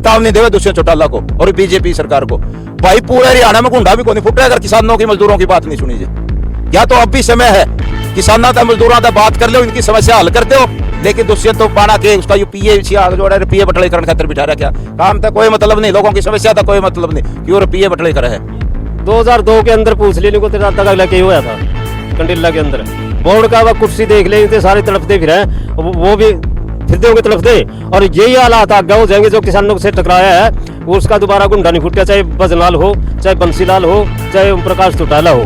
चेतावनी देवे दुष्यंत चौटाला को और बीजेपी सरकार को। भाई पूरे हरियाणा में गुंडा भी कोई नहीं फुटे अगर किसानों की मजदूरों की बात नहीं सुनी जाए। या तो अब भी समय है किसानों का मजदूरों का बात कर लो, इनकी समस्या हल करते हो। लेकिन दुष्यंत तो पाना के उसका यूपीए जोड़ा रुपये बटलेकरण खातर बिठा रहा, क्या काम था कोई मतलब नहीं, लोगों की समस्या था कोई मतलब नहीं, क्यों रुपये बटलेकर है। 2002 के अंदर पूछ लेने को तेरा तक अगला क्या हुआ था कंडिला के अंदर बोर्ड का वह कुर्सी देख लेंगे सारे तड़पते फिर हैं, वो भी फिरते होंगे तड़पते। और यही हालात आगे हो जाएंगे जो किसानों से टकराया है उसका दोबारा गुंडा नहीं फूटा, चाहे बजलाल हो, चाहे बंसीलाल हो, चाहे ओम प्रकाश चौटाला हो।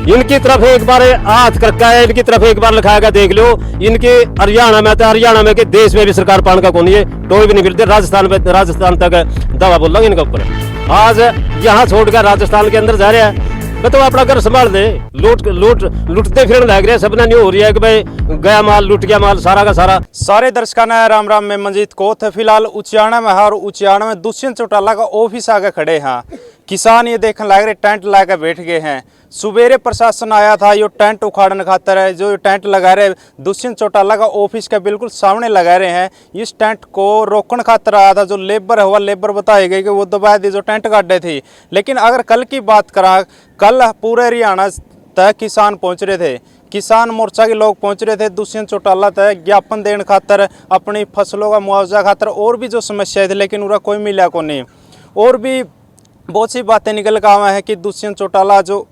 इनकी तरफ एक बार हाथ करका है, इनकी तरफ एक बार लिखाएगा देख लो। इनके हरियाणा में तो हरियाणा में के देश में भी सरकार पान का कौन है, टोल भी नहीं मिलते। राजस्थान तक दवा बोल रहा हूँ इनके ऊपर। आज यहाँ छोड़कर राजस्थान के अंदर जा रहा है, तो अपना घर संभाल दे। लूटते फिर लग रहे, सबने नहीं हो रही है कि भाई गया माल लूट गया माल सारा का सारा। सारे दर्शकों ने राम राम, में मंजीत कोथ है फिलहाल उचियाना में है और उचियाना में दुष्यंत चौटाला का ऑफिस आगे खड़े हैं। किसान ये देखने लग रहे टेंट लगा बैठ गए हैं। सुबेरे प्रशासन आया था यो टेंट उखाड़ने खातर है, जो टेंट लगा रहे दुष्यंत चौटाला का ऑफिस के बिल्कुल सामने लगा रहे हैं। इस टेंट को रोकने खातर आया था, जो लेबर हुआ लेबर बताई गई कि वो दबा दी जो टेंट काटे थी। लेकिन अगर कल की बात करा, कल पूरे हरियाणा तक किसान पहुंच रहे थे, किसान मोर्चा के लोग पहुंच रहे थे दुष्यंत चौटाला तक ज्ञापन देने खातर, अपनी फसलों का मुआवजा खातर और भी जो समस्याएं थी, लेकिन उरा कोई मिला को नहीं। और भी बहुत सी बातें निकल कर आवा है कि दुष्यंत चौटाला जो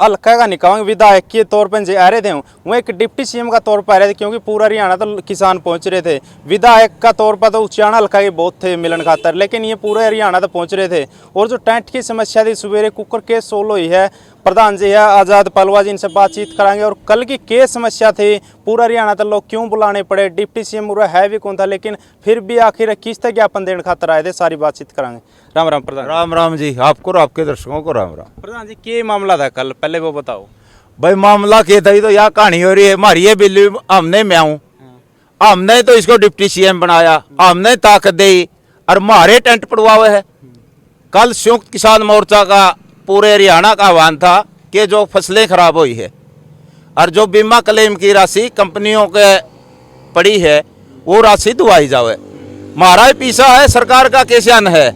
हल्का का निकाल विधायक के तौर पर जो आ रहे थे वो एक डिप्टी सीएम का तौर पर आ रहे थे, क्योंकि पूरा हरियाणा तो किसान पहुंच रहे थे। विधायक का तौर पर तो उचियाना हल्का के बहुत थे मिलन खातर, लेकिन ये पूरे हरियाणा तो पहुंच रहे थे। और जो टेंट की समस्या थी, सुबेरे कुकर केस सोलो ही है, प्रधान जी है आज़ाद पलवा जी, इनसे बातचीत कराएंगे। और कल की केस समस्या थी, पूरा हरियाणा तक लोग क्यों बुलाने पड़े, डिप्टी सीएम पूरा है भी कौन था, लेकिन फिर भी आखिर किस तक ज्ञापन देने खातर आए थे, सारी बातचीत कराएंगे। राम राम प्रधान। राम राम जी, आपको और आपके दर्शकों को राम राम। प्रधान जी क्या मामला था कल, पहले वो बताओ। भाई मामला क्या था, तो यह कहानी हो रही है हमारी ये बिल्ली हमने मैं हूँ, हमने तो इसको डिप्टी सीएम बनाया, हमने ताकत दी और हमारे टेंट पड़वा हुए है। कल संयुक्त किसान मोर्चा का पूरे हरियाणा का आह्वान था कि जो फसलें खराब हुई है और जो बीमा क्लेम की राशि कंपनियों के पड़ी है वो राशि दुआई जाए। हमारा पीछा है सरकार का कैसे है,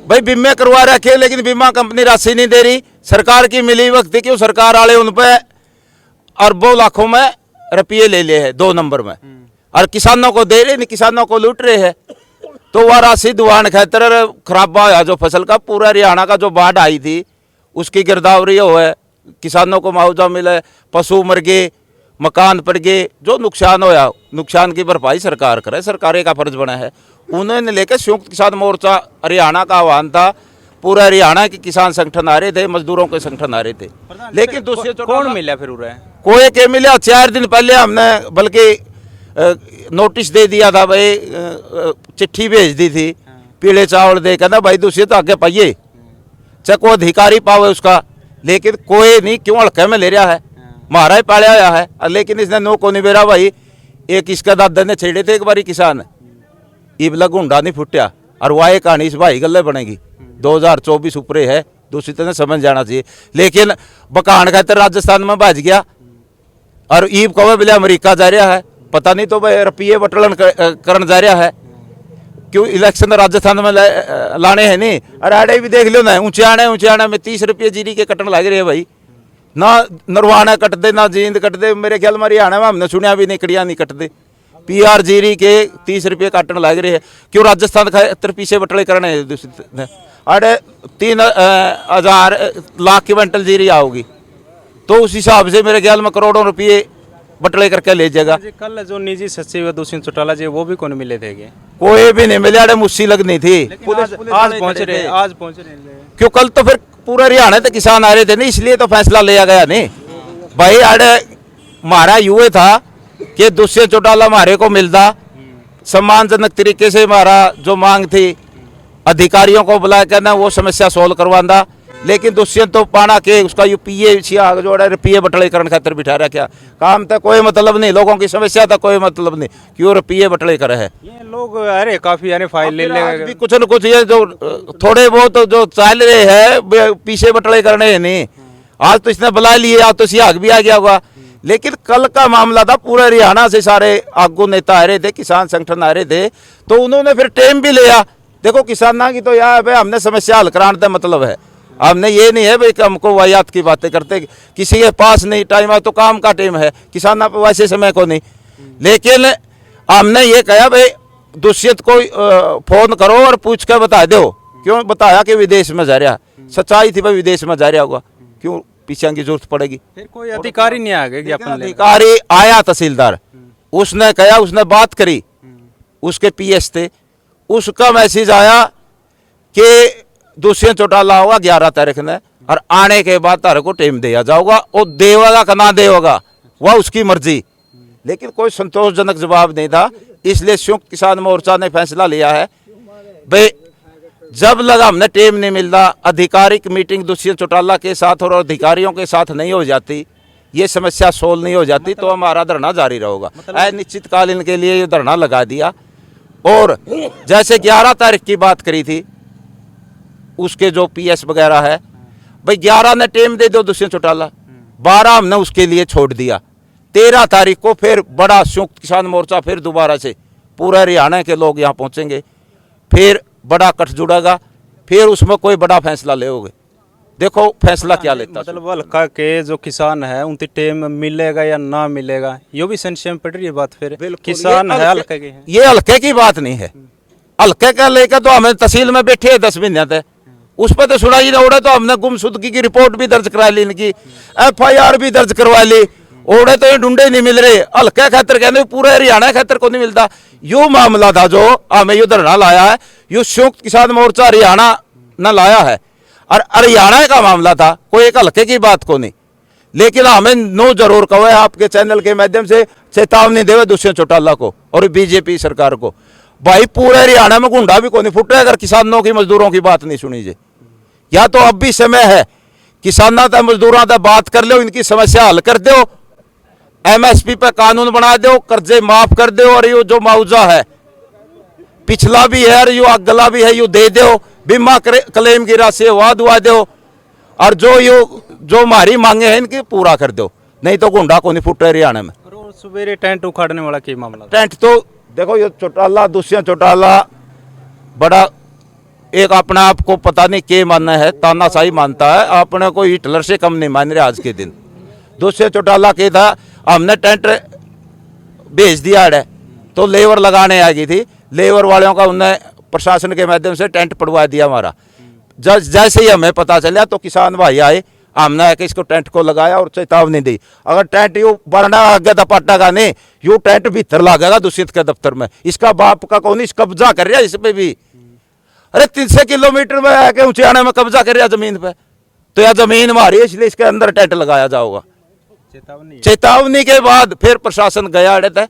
भाई बीमे करवा रखे लेकिन बीमा कंपनी राशि नहीं दे रही। सरकार की मिली वक्त क्यों सरकार वाले उन पे अरबों लाखों में रुपये ले लिए है 2 नंबर में, और किसानों को दे रहे नहीं, किसानों को लूट रहे हैं। तो वह राशि दुआन खातर खराबा हुआ जो फसल का, पूरा हरियाणा का जो बाढ़ आई थी उसकी गिरदावरी हो है, किसानों को मुआवजा मिले, पशु मर गए, मकान पड़ गए, जो नुकसान होया नुकसान की भरपाई सरकार करे, सरकार का फर्ज बना है। उन्होंने लेकर संयुक्त किसान मोर्चा हरियाणा का आह्वान था, पूरा हरियाणा के किसान संगठन आ रहे थे, मजदूरों के संगठन आ रहे थे। लेकिन दूसरे कौन मिला फिर उरे? कोई के मिला, 4 दिन पहले हमने बल्कि नोटिस दे दिया था, भाई चिट्ठी भेज दी थी, पीले चावल दे, कहना भाई दूसरे तो आगे पाइए, चाहे कोई अधिकारी पावे उसका, लेकिन कोई नहीं, क्यों हल्के में ले रहा है, मारा ही पाया हुआ है। लेकिन इसने नो को नहीं बेरा भाई, एक इसका दादा ने छेड़े थे एक बारी किसान, इबला गुंडा नहीं फुटिया, और वह एक कहानी इस भाई गले बनेगी। 2024 ऊपरे है, दूसरी तरह समझ जाना चाहिए। लेकिन बकान खातर राजस्थान में भाज गया और ईब कवे बोले अमेरिका जा रहा है, पता नहीं तो भाई रुपये बटलन करन जा रहा है, क्यों इलेक्शन राजस्थान में लाने हैं नहीं। और आड़े भी देख लो ना, ऊंचाने में 30 रुपये जीरी के कटन लग रहे हैं भाई, ना नरवाना कट दे ना जींद कट दे। मेरे ख्याल में हरियाणा में हमने सुनिया भी नहीं, कड़िया नहीं कट दे, PR जीरी के 30 रुपये काटने लग रहे हैं। क्यों राजस्थान खातर पीछे बटले करने हैं। अरे 3,000 लाख की क्विंटल जीरी आओगी, तो उस हिसाब से मेरे ख्याल में करोड़ों रुपये बटले करके ले जाएगा। कल जो निजी सचिव है दुष्यंत चौटाला जी, वो भी कौन मिले थे? कोई भी नहीं मिले, अरे मुस्सी लगनी थी। आज पहुंच रहे क्यों, कल तो फिर पूरे हरियाणा से किसान आ रहे थे नहीं, इसलिए तो फैसला लिया गया नहीं भाई। अरे हमारा यूँ था कि दुष्यंत चौटाला हमारे को मिलता, सम्मानजनक तरीके से हमारा जो मांग थी अधिकारियों को बुला कर ना वो समस्या सोल्व करवांदा। लेकिन दुष्यंत तो पाना के उसका यूपीए जोड़ा रुपये बटलेकरण खातर बिठा रहा, क्या काम था कोई मतलब नहीं, लोगों की समस्या था कोई मतलब नहीं, क्यों रुपये बटले करे है। ये लोग अरे काफी यानी फाइल ले ले कुछ न कुछ ये जो थोड़े बहुत जो चल रहे हैं पीछे बटले करने है नहीं। आज तो इसने बुला लिए, आज तो सियाग भी आ गया होगा। लेकिन कल का मामला था, पूरे हरियाणा से सारे आगू नेता आ रहे थे, किसान संगठन आ रहे थे, तो उन्होंने फिर टाइम भी लिया देखो किसाना की तो यह है भाई हमने समस्या हल कराने का मतलब है, हमने ये नहीं है भाई कि हमको वाहियात की बातें करते, किसी के पास नहीं टाइम है तो काम का टाइम है, किसाना पे वैसे समय को नहीं। लेकिन हमने ये कहा भाई दुष्यंत को फोन करो और पूछ कर बता दो, क्यों बताया कि विदेश में जा रहा, सच्चाई थी भाई विदेश में जा रहा होगा, क्यों पीछे की जरूरत पड़ेगी। फिर कोई अधिकारी नहीं आ गए कि अपन ले अधिकारी आया तहसीलदार, उसने कहा, उसने बात करी, उसके पीएस थे, उसका मैसेज आया कि दुष्यंत चौटाला होगा 11 तारीख ने, और आने के बाद तारे को टाइम दिया जाऊगा, और देगा का ना देगा वह उसकी मर्जी। लेकिन कोई संतोषजनक जवाब नहीं था, इसलिए संयुक्त किसान मोर्चा ने फैसला लिया है भाई जब लगा हमने टाइम नहीं मिलता, आधिकारिक मीटिंग दुष्यंत चौटाला के साथ और अधिकारियों के साथ नहीं हो जाती, ये समस्या सोल्व नहीं हो जाती, तो हमारा धरना जारी रहेगा। अनिश्चितकालीन के लिए ये धरना लगा दिया। और जैसे 11 तारीख की बात करी थी, उसके जो पीएस वगैरह है भाई 11 ने टाइम दे दो दुष्यंत चौटाला, 12 हमने उसके लिए छोड़ दिया। 13 तारीख को फिर बड़ा संयुक्त किसान मोर्चा फिर दोबारा से पूरा हरियाणा के लोग यहाँ पहुंचेंगे, फिर बड़ा कट जुड़ेगा, फिर उसमें कोई बड़ा फैसला लेोगे। देखो फैसला क्या लेता, मतलब हल्का के जो किसान है उनकी टेम मिलेगा या ना मिलेगा, ये भी संशय में पड़ रही है बात। फिर किसान है हल्के के हैं, ये हल्के की बात नहीं है। हल्के का लेकर तो हमें तहसील में बैठे हैं 10 महीने तक, उस पर तो सुनाई नहीं उड़े, तो हमने गुमशुदगी की रिपोर्ट भी दर्ज करा ली, इनकी FIR भी दर्ज करवा ली, ओढ़े तो ये ढूंढे नहीं मिल रहे। हल्के खातर कहने पूरे हरियाणा खातर को नहीं मिलता। यो मामला था जो हमें यो धरना लाया है, यो संयुक्त किसान मोर्चा हरियाणा न लाया है, और हरियाणा का मामला था, कोई एक हल्के की बात को नहीं। लेकिन हमें नो जरूर कहो आपके चैनल के माध्यम से चेतावनी देवे दुष्यंत चौटाला को और बीजेपी सरकार को, भाई पूरे हरियाणा में गुंडा भी को नहीं फुटे अगर किसानों की मजदूरों की बात नहीं सुनी जाए। या तो अब भी समय है, किसानों तक मजदूरों तक बात कर लो, इनकी समस्या हल कर दो, MSP पे कानून बना दो, कर्जे माफ कर दो, और ये जो मुआवजा है पिछला भी है और यो अगला भी है यो दे दो, बीमा क्लेम की राशि वह दुआ दो, और जो हमारी मांगे हैं इनकी पूरा कर दो, नहीं तो गुंडा को नहीं फुटे हरियाणा में। और सवेरे टेंट उखाड़ने वाला क्या मामला? टेंट तो देखो ये चौटाला दुष्यंत चौटाला बड़ा एक अपने आप को पता नहीं क्या मानना है, तानाशाही मानता है, अपने को हिटलर से कम नहीं मान रहे आज के दिन। दुष्यंत चौटाला के था हमने टेंट भेज दिया है, तो लेबर लगाने आ गई थी, लेबर वालों का उनने प्रशासन के माध्यम से टेंट पड़वा दिया हमारा। जैसे ही हमें पता चला तो किसान भाई आए, हमने आके इसको टेंट को लगाया और चेतावनी दी, अगर टेंट यू बरना आगे दपाटा नहीं, यू टेंट भीतर लगेगा दुष्यंत के दफ्तर में, इसका बाप का कौन इस कब्जा कर रहा है इस पे भी। अरे 300 किलोमीटर में आके ऊंचाई में कब्जा कर रहा जमीन पे, तो यह जमीन हमारी है इसलिए इसके अंदर टेंट लगाया जाओगा। चेतावनी के बाद फिर प्रशासन गया अड़े,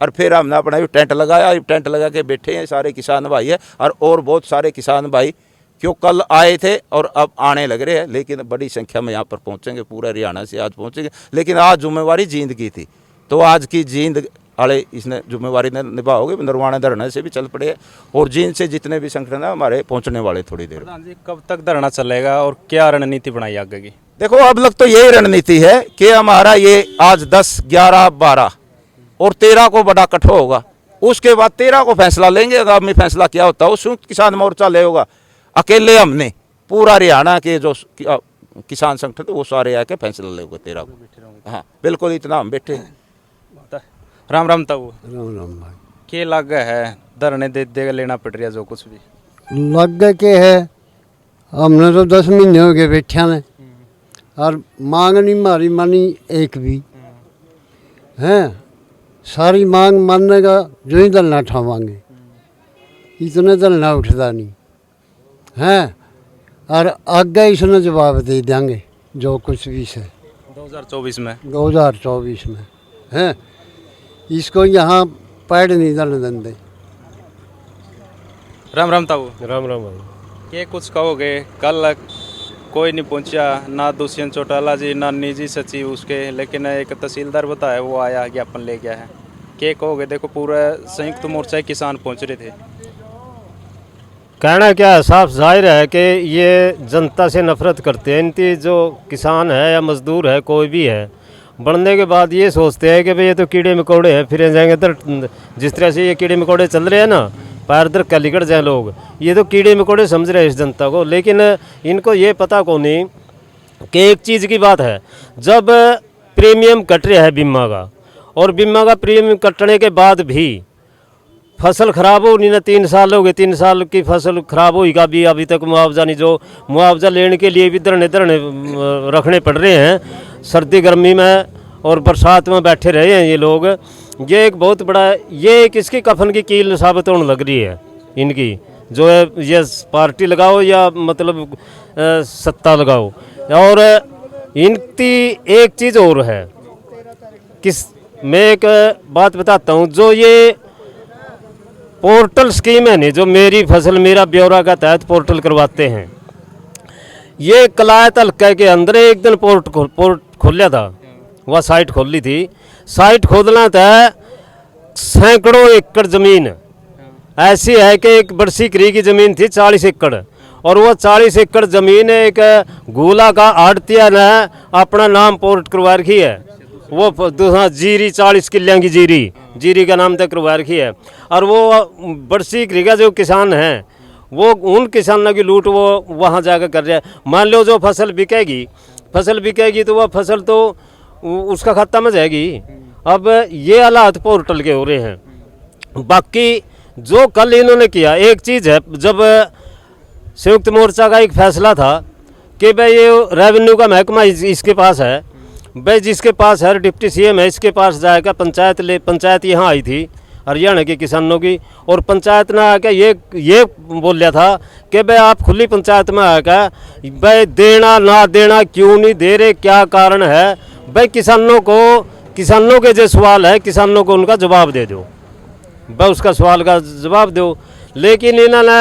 और फिर हमने अपना टेंट लगाया, टेंट लगा के बैठे हैं सारे किसान भाई है, और बहुत सारे किसान भाई क्यों कल आए थे और अब आने लग रहे हैं, लेकिन बड़ी संख्या में यहाँ पर पहुँचेंगे, पूरे हरियाणा से आज पहुँचेंगे। लेकिन आज जिम्मेवारी जींद की थी, तो आज की जींद वाले इसने जिम्मेवारी निभाओगे, निर्वाणा धरने से भी चल पड़े, और जींद से जितने भी संगठन है हमारे पहुँचने वाले थोड़ी देर। कब तक धरना चलेगा और क्या रणनीति बनाई आगे की? देखो अब लग तो यही रणनीति है कि हमारा ये आज 10, 11, 12 और 13 को बड़ा कट होगा, उसके बाद 13 को फैसला लेंगे। आगामी फैसला क्या होता है वो संयुक्त किसान मोर्चा ले होगा, अकेले हमने पूरा हरियाणा के जो किसान संगठन वो सारे आके फैसला लेंगे 13 को। हाँ बिल्कुल, इतना हम बैठे हैं। राम राम ताऊ, राम राम भाई। के लग है धरने दे लेना पड़ रहा जो कुछ भी लग गए के है, हमने तो 10 महीने हो गए बैठा ने, और मांग नहीं मारी मानी एक भी हैं, सारी मांग मानने का जो ही दलना उठावांगे, इतने दलना उठता नहीं हैं, और आगे इसने जवाब दे देंगे जो कुछ भी से 2024 में हैं, इसको यहाँ पैड नहीं दलने देंगे। राम राम ताऊ। राम राम भाई। के कुछ कहोगे? कल कोई नहीं पहुंचा, ना दुष्यंत चौटाला जी ना निजी सचिव उसके, लेकिन एक तहसीलदार बताया वो आया ज्ञापन ले गया है। क्या कहोगे? देखो पूरा संयुक्त मोर्चा किसान पहुंच रहे थे। कहना क्या है, साफ जाहिर है कि ये जनता से नफरत करते हैं। इनकी जो किसान है या मजदूर है कोई भी है, बढ़ने के बाद ये सोचते हैं कि भाई ये तो कीड़े मकोड़े हैं, फिर जाएंगे तो जिस तरह से ये कीड़े मकोड़े चल रहे हैं ना, पैर दर का लिकड़ जाए लोग। ये तो कीड़े मकोड़े समझ रहे हैं इस जनता को, लेकिन इनको ये पता को नहीं कि एक चीज़ की बात है, जब प्रीमियम कट रहा है बीमा का, और बीमा का प्रीमियम कटने के बाद भी फसल खराब हो नहीं ना, 3 साल हो गए, 3 साल की फसल खराब होगी का भी अभी तक मुआवजा नहीं। जो मुआवजा लेने के लिए भी धरने धरने रखने पड़ रहे हैं, सर्दी गर्मी में और बरसात में बैठे रहे हैं ये लोग। ये एक बहुत बड़ा, ये एक इसकी कफन की कील साबित होने लग रही है इनकी, जो है ये पार्टी लगाओ या मतलब सत्ता लगाओ। और इनकी एक चीज़ और है, मैं एक बात बताता हूँ, जो ये पोर्टल स्कीम है नहीं, जो मेरी फसल मेरा ब्यौरा का तहत पोर्टल करवाते हैं, ये कलायत हल्के के अंदर एक दिन पोर्ट खोला था, वह साइट खोल ली थी। साइट खोलना था, सैकड़ों एकड़ ज़मीन ऐसी है कि एक बरसी करी की ज़मीन थी 40 एकड़, और वह 40 एकड़ ज़मीन एक गोला का आड़तिया ने अपना नाम पोर्ट करवा रखी है। वो दूसरा जीरी 40 किल्लियाँ की जीरी का नाम तक करवा रखी है। और वो बरसी करी का जो किसान हैं, वो उन किसानों की लूट वो वहाँ जाकर कर रहे हैं। मान लो जो फसल बिकेगी तो वह फसल तो उसका खाता में जाएगी। अब ये हालात पोर्टल के हो रहे हैं। बाकी जो कल इन्होंने किया, एक चीज़ है, जब संयुक्त मोर्चा का एक फैसला था कि भाई ये रेवेन्यू का महकमा इसके पास है, भाई जिसके पास है डिप्टी सीएम है, इसके पास जाएगा। पंचायत यहाँ आई थी हरियाणा के किसानों की, और पंचायत ने आकर ये बोल था कि भाई आप खुली पंचायत में आकर भाई देना ना देना, क्यों नहीं दे रहे, क्या कारण है, भाई किसानों के जो सवाल है, किसानों को उनका जवाब दे दो, भाई उसका सवाल का जवाब दो। लेकिन इन्होंने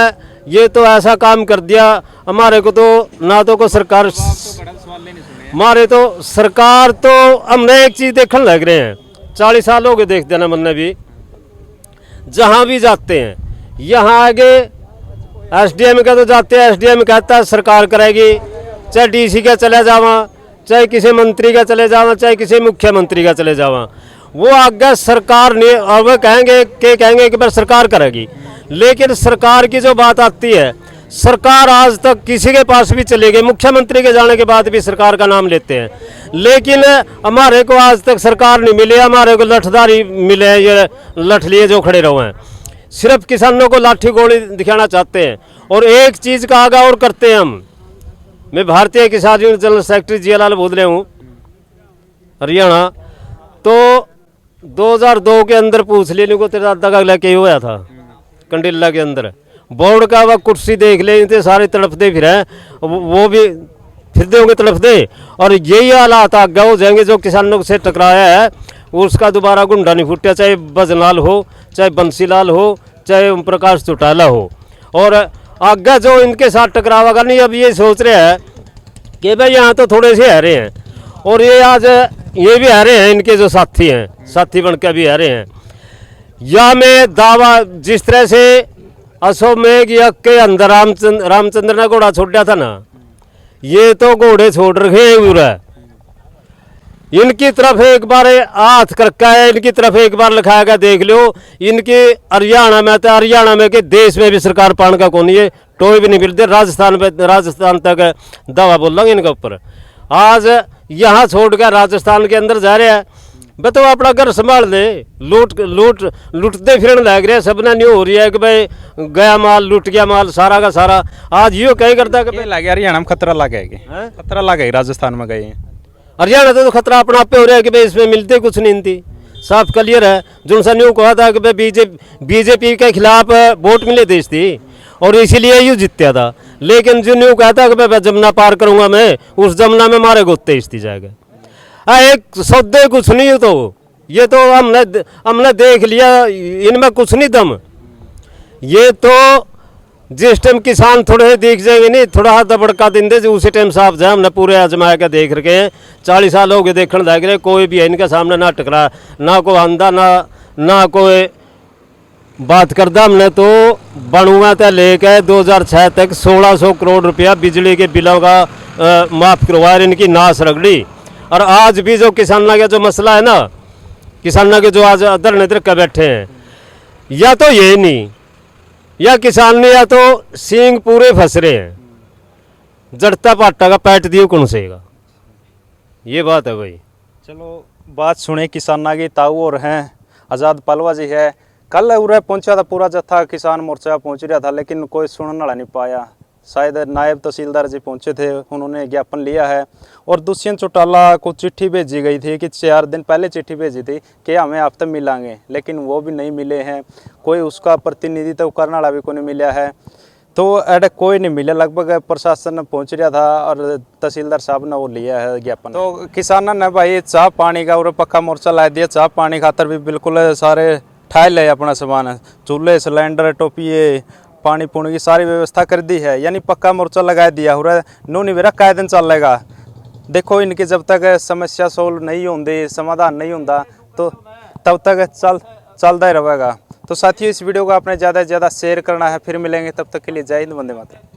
ये तो ऐसा काम कर दिया, हमारे को तो ना तो को सरकार, हमारे तो सरकार तो हमने एक चीज़ देखने लग रहे हैं, 40 साल हो गए देख देना मन भी, जहाँ भी जाते हैं यहाँ आगे एसडीएम का तो जाते हैं, एसडीएम कहता है सरकार करेगी, चाहे डीसी का चले जावा, चाहे किसी मंत्री का चले जावा, चाहे किसी मुख्यमंत्री का चले जावा, वो आगे सरकार ने, और वो कहेंगे कि भाई सरकार करेगी। लेकिन सरकार की जो बात आती है, सरकार आज तक किसी के पास भी चले गई, मुख्यमंत्री के जाने के बाद भी सरकार का नाम लेते हैं, लेकिन हमारे को आज तक सरकार नहीं मिली। हमारे को लठधारी मिले हैं, ये लठ लिए जो खड़े रहो हैं, सिर्फ किसानों को लाठी गोली दिखाना चाहते हैं। और एक चीज़ का आगा और करते हैं हम, मैं भारतीय किसान यूनियन जनरल सेक्रेटरी जियालाल बोल रहा हूँ हरियाणा, तो 2002 के अंदर पूछ लेने को तेरा दादा का अगला क्या हुआ था कंडिला के अंदर, बोर्ड का वह कुर्सी देख ले थे, सारे तड़पते फिर हैं, वो भी फिरते होंगे तड़पते। और यही हालात आगे हो जाएंगे, जो किसानों से टकराया है उसका दोबारा गुंडा नहीं फूटा, चाहे भजनलाल हो, चाहे बंसीलाल हो, चाहे ओम प्रकाश चौटाला हो। और आगे जो इनके साथ टकरावागा नहीं, अब ये सोच रहे हैं कि भाई यहाँ तो थोड़े से हरे हैं, और ये आज ये भी हरे हैं, इनके जो साथी हैं, साथी बनकर भी हरे हैं। या मैं दावा, जिस तरह से अश्वमेघ यज्ञ के अंदर रामचंद्र ने घोड़ा छोड़ा था ना, ये तो घोड़े छोड़ रखे हैं पूरा। इनकी तरफ एक बार हाथ करका है, इनकी तरफ एक बार लिखाएगा, देख लो इनके हरियाणा में, तो हरियाणा में के देश में भी सरकार पान का कौन, ये टोए भी नहीं मिलते। राजस्थान तक दावा बोल रहा हूँ इनके ऊपर। आज यहाँ छोड़कर राजस्थान के अंदर जा रहे हैं, तो अपना घर संभाल ले, लूटते फिरने लग रहे हैं। सबने न्यू हो रही है कि भाई गया माल, लूट गया माल, सारा का सारा। आज यो कहीं करता है कि लगे हरियाणा में खतरा लगे, खतरा लगे राजस्थान में गए हैं। हरियाणा तो खतरा अपना आप पे हो रहा है कि भाई इसमें मिलते कुछ नहीं थी, साफ क्लियर है। जो सा न्यू कहा था कि भाई बीजेपी के खिलाफ वोट मिले देश थी और इसीलिए यू जीतता था। लेकिन जो न्यू कहता कि भाई जमुना पार करूंगा मैं, उस जमुना में मारे गोते इसती जाएगा। एक सौदे कुछ नहीं हो, तो ये तो हमने देख लिया, इनमें कुछ नहीं दम। ये तो जिस टाइम किसान थोड़े से दिख जाएंगे नहीं, थोड़ा हाथ दबड़का दिन दे, उसी टाइम साफ जाए। हमने पूरे आजमाया के देख रखे हैं, 40 साल हो गए देखने लग रहे, कोई भी है इनके सामने ना टकरा, ना कोई आंदा, ना कोई बात करदा। हमने तो बनुआ तक लेकर 2006 तक 1600 करोड़ रुपया बिजली के बिलों का माफ़ करवाया, इनकी नाश रगड़ी। और आज भी जो किसानों का जो मसला है ना, किसानों के जो आज धरने धरके बैठे हैं, या तो ये नहीं या किसान ने या तो सींग पूरे फंस रहे हैं, जड़ता पाटा का पैट दियो कौन सेगा, ये बात है भाई। चलो बात सुने किसाना की। ताऊ और हैं आज़ाद पलवा जी है। कल उरे पहुंचा था पूरा जत्था किसान मोर्चा पहुंच रहा था, लेकिन कोई सुनने वाला नहीं पाया। शायद नायब तहसीलदार जी पहुंचे थे, उन्होंने ज्ञापन लिया है। और दुष्यंत चौटाला को चिट्ठी भेजी गई थी कि 4 दिन पहले चिट्ठी भेजी थी कि हमें आप तक मिलांगे, लेकिन वो भी नहीं मिले हैं। कोई उसका प्रतिनिधित्व करने वाला भी कोई नहीं मिला है। तो ऐड कोई नहीं मिला, लगभग प्रशासन पहुंच रहा था और तहसीलदार साहब ने वो लिया है ज्ञापन। तो किसानों ने भाई चाह पानी का और पक्का मोर्चा ला दिया। चाह पानी खातर भी बिल्कुल सारे ठाए ले अपना सामान, चूल्हे सिलेंडर टोपिए पानी पुणी की सारी व्यवस्था कर दी है, यानी पक्का मोर्चा लगा दिया हो रहा है। नो निवेरा कै दिन चलेगा। देखो इनकी जब तक समस्या सोल्व नहीं होती, समाधान नहीं होता, तो तब तक चलता ही रहेगा। तो साथियों, इस वीडियो को आपने ज़्यादा से ज़्यादा शेयर करना है। फिर मिलेंगे, तब तक के लिए जय हिंद, वंदे मातरम।